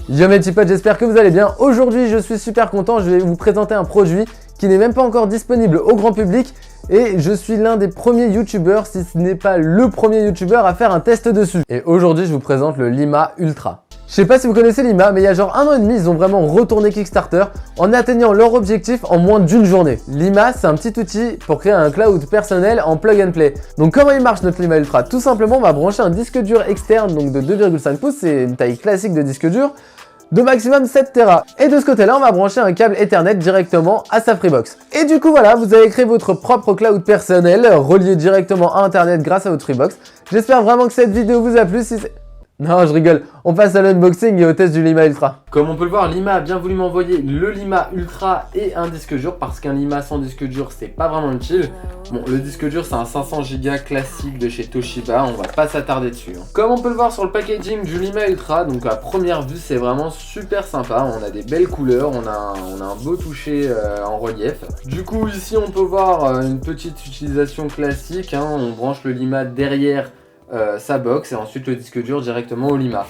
Yo mes petits potes, j'espère que vous allez bien. Aujourd'hui, je suis super content, je vais vous présenter un produit qui n'est même pas encore disponible au grand public et je suis l'un des premiers youtubeurs, si ce n'est pas le premier youtubeur à faire un test dessus. Et aujourd'hui, je vous présente le Lima Ultra. Je sais pas si vous connaissez Lima, mais il y a genre 1 an et demi, ils ont vraiment retourné Kickstarter en atteignant leur objectif en moins d'une journée. Lima, c'est un petit outil pour créer un cloud personnel en plug and play. Donc comment il marche notre Lima Ultra? Tout simplement, on va brancher un disque dur externe, donc de 2,5 pouces, c'est une taille classique de disque dur, de maximum 7 Tera. Et de ce côté-là, on va brancher un câble Ethernet directement à sa Freebox. Et du coup, voilà, vous avez créé votre propre cloud personnel relié directement à Internet grâce à votre Freebox. J'espère vraiment que cette vidéo vous a plu. Si c'est... Non, je rigole. On passe à l'unboxing et au test du Lima Ultra. Comme on peut le voir, Lima a bien voulu m'envoyer le Lima Ultra et un disque dur parce qu'un Lima sans disque dur, c'est pas vraiment utile. Bon, le disque dur, c'est un 500 Go classique de chez Toshiba. On va pas s'attarder dessus. Comme on peut le voir sur le packaging du Lima Ultra, donc à première vue, c'est vraiment super sympa. On a des belles couleurs, on a un beau toucher en relief. Du coup, ici, on peut voir une petite utilisation classique. On branche le Lima derrière sa box et ensuite le disque dur directement au Lima.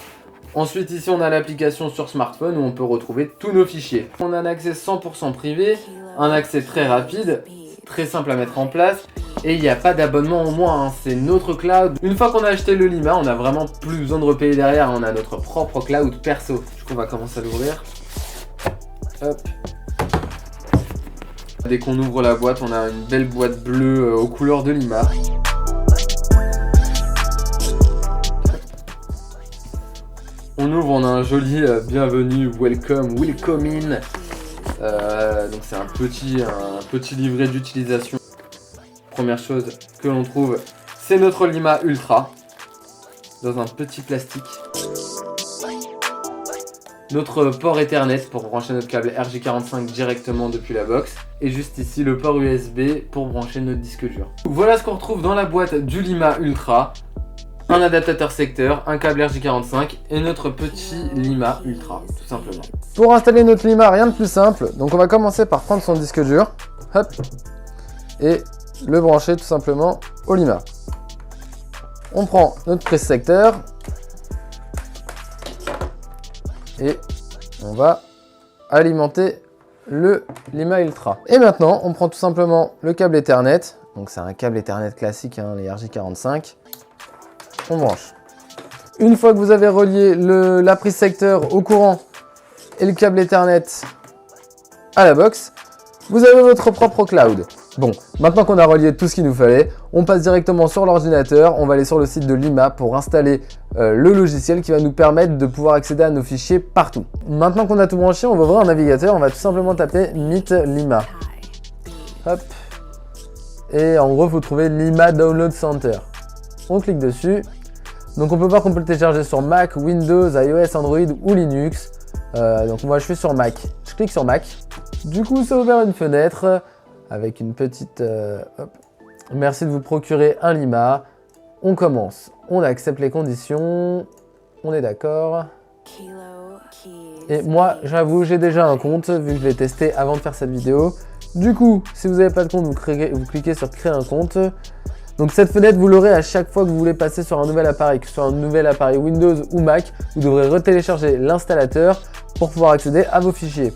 Ensuite ici on a l'application sur smartphone où on peut retrouver tous nos fichiers. On a un accès 100% privé, un accès très rapide, très simple à mettre en place et il n'y a pas d'abonnement au mois, c'est notre cloud. Une fois qu'on a acheté le Lima, on a vraiment plus besoin de repayer derrière, on a notre propre cloud perso. Du coup on va commencer à l'ouvrir. Hop. Dès qu'on ouvre la boîte, on a une belle boîte bleue aux couleurs de Lima. On ouvre, on a un joli bienvenue, welcome in. Donc c'est un petit livret d'utilisation. Première chose que l'on trouve, c'est notre Lima Ultra dans un petit plastique. Notre port Ethernet pour brancher notre câble RJ45 directement depuis la box. Et juste ici le port USB pour brancher notre disque dur. Voilà ce qu'on retrouve dans la boîte du Lima Ultra. Un adaptateur secteur, un câble RJ45 et notre petit Lima Ultra, tout simplement. Pour installer notre Lima, rien de plus simple. Donc on va commencer par prendre son disque dur, hop, et le brancher tout simplement au Lima. On prend notre prise secteur et on va alimenter le Lima Ultra. Et maintenant, on prend tout simplement le câble Ethernet. Donc c'est un câble Ethernet classique, les RJ45. On branche. Une fois que vous avez relié la prise secteur au courant et le câble Ethernet à la box, vous avez votre propre cloud. Bon, maintenant qu'on a relié tout ce qu'il nous fallait, on passe directement sur l'ordinateur, on va aller sur le site de Lima pour installer le logiciel qui va nous permettre de pouvoir accéder à nos fichiers partout. Maintenant qu'on a tout branché, on va ouvrir un navigateur, on va tout simplement taper Meet Lima. Hop. Et en gros, vous trouvez Lima Download Center. On clique dessus. Donc on peut voir qu'on peut le télécharger sur Mac, Windows, iOS, Android ou Linux. Donc moi je suis sur Mac. Je clique sur Mac. Du coup ça ouvre une fenêtre avec une petite... hop. Merci de vous procurer un Lima. On commence. On accepte les conditions. On est d'accord. Et moi j'avoue j'ai déjà un compte vu que je l'ai testé avant de faire cette vidéo. Du coup si vous n'avez pas de compte vous cliquez sur créer un compte. Donc cette fenêtre, vous l'aurez à chaque fois que vous voulez passer sur un nouvel appareil, que ce soit un nouvel appareil Windows ou Mac. Vous devrez retélécharger l'installateur pour pouvoir accéder à vos fichiers.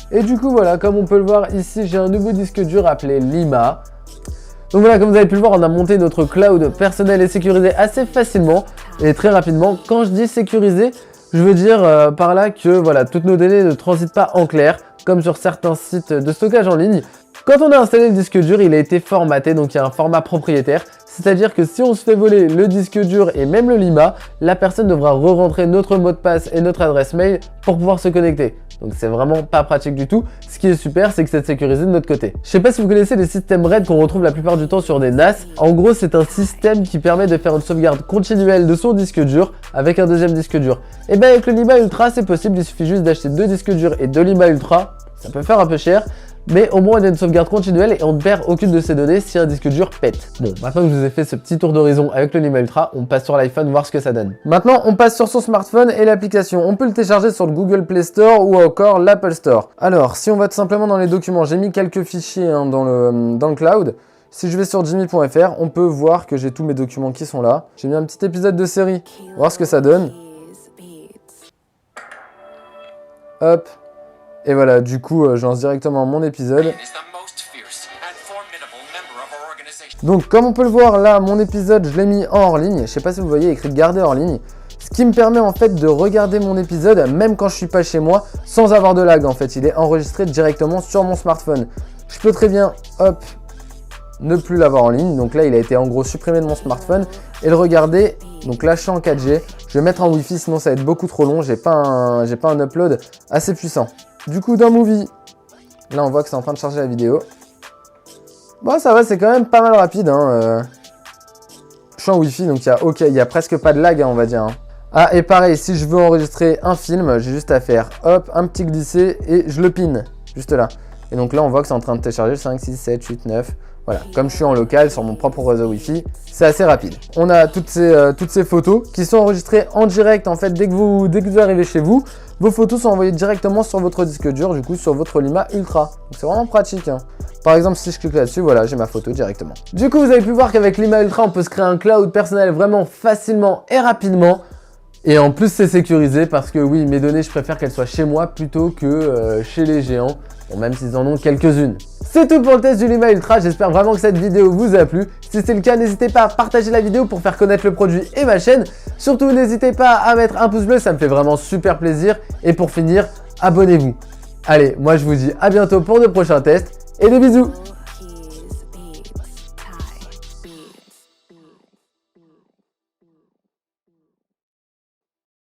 Et du coup, voilà, comme on peut le voir ici, j'ai un nouveau disque dur appelé Lima. Donc voilà, comme vous avez pu le voir, on a monté notre cloud personnel et sécurisé assez facilement et très rapidement. Quand je dis sécurisé, je veux dire par là que voilà, toutes nos données ne transitent pas en clair, comme sur certains sites de stockage en ligne. Quand on a installé le disque dur, il a été formaté, donc il y a un format propriétaire. C'est-à-dire que si on se fait voler le disque dur et même le Lima, la personne devra re-rentrer notre mot de passe et notre adresse mail pour pouvoir se connecter. Donc c'est vraiment pas pratique du tout. Ce qui est super, c'est que c'est sécurisé de notre côté. Je sais pas si vous connaissez les systèmes RAID qu'on retrouve la plupart du temps sur des NAS. En gros, c'est un système qui permet de faire une sauvegarde continuelle de son disque dur avec un deuxième disque dur. Et bien avec le Lima Ultra, c'est possible, il suffit juste d'acheter 2 disques durs et 2 Lima Ultra. Ça peut faire un peu cher. Mais au moins on a une sauvegarde continuelle et on ne perd aucune de ces données si un disque dur pète. Bon, maintenant que je vous ai fait ce petit tour d'horizon avec le Lima Ultra, on passe sur l'iPhone voir ce que ça donne. Maintenant, on passe sur son smartphone et l'application. On peut le télécharger sur le Google Play Store ou encore l'Apple Store. Alors, si on va tout simplement dans les documents, j'ai mis quelques fichiers dans le cloud. Si je vais sur jimmy.fr, on peut voir que j'ai tous mes documents qui sont là. J'ai mis un petit épisode de série, voir ce que ça donne. Hop. Et voilà, du coup, je lance directement mon épisode. Donc, comme on peut le voir là, mon épisode, je l'ai mis en hors ligne. Je sais pas si vous voyez, écrit garder hors ligne. Ce qui me permet en fait de regarder mon épisode, même quand je suis pas chez moi, sans avoir de lag en fait. Il est enregistré directement sur mon smartphone. Je peux très bien, hop, ne plus l'avoir en ligne. Donc là, il a été en gros supprimé de mon smartphone et le regarder. Donc là, je suis en 4G. Je vais mettre en Wi-Fi, sinon ça va être beaucoup trop long. J'ai pas un upload assez puissant. Du coup, dans Movie, là, on voit que c'est en train de charger la vidéo. Bon, ça va, c'est quand même pas mal rapide. Hein. Je suis en Wi-Fi, donc il y a presque pas de lag, hein, on va dire. Hein. Ah, et pareil, si je veux enregistrer un film, j'ai juste à faire, hop, un petit glisser et je le pin, juste là. Et donc là, on voit que c'est en train de télécharger 5, 6, 7, 8, 9. Voilà, comme je suis en local sur mon propre réseau Wi-Fi, c'est assez rapide. On a toutes ces photos qui sont enregistrées en direct. En fait, dès que vous arrivez chez vous, vos photos sont envoyées directement sur votre disque dur, du coup sur votre Lima Ultra. Donc c'est vraiment pratique. Hein. Par exemple, si je clique là-dessus, voilà, j'ai ma photo directement. Du coup, vous avez pu voir qu'avec Lima Ultra, on peut se créer un cloud personnel vraiment facilement et rapidement. Et en plus, c'est sécurisé parce que oui, mes données, je préfère qu'elles soient chez moi plutôt que chez les géants. Bon, même s'ils en ont quelques-unes. C'est tout pour le test du Lima Ultra, j'espère vraiment que cette vidéo vous a plu. Si c'est le cas, n'hésitez pas à partager la vidéo pour faire connaître le produit et ma chaîne. Surtout, n'hésitez pas à mettre un pouce bleu, ça me fait vraiment super plaisir. Et pour finir, abonnez-vous. Allez, moi je vous dis à bientôt pour de prochains tests et des bisous.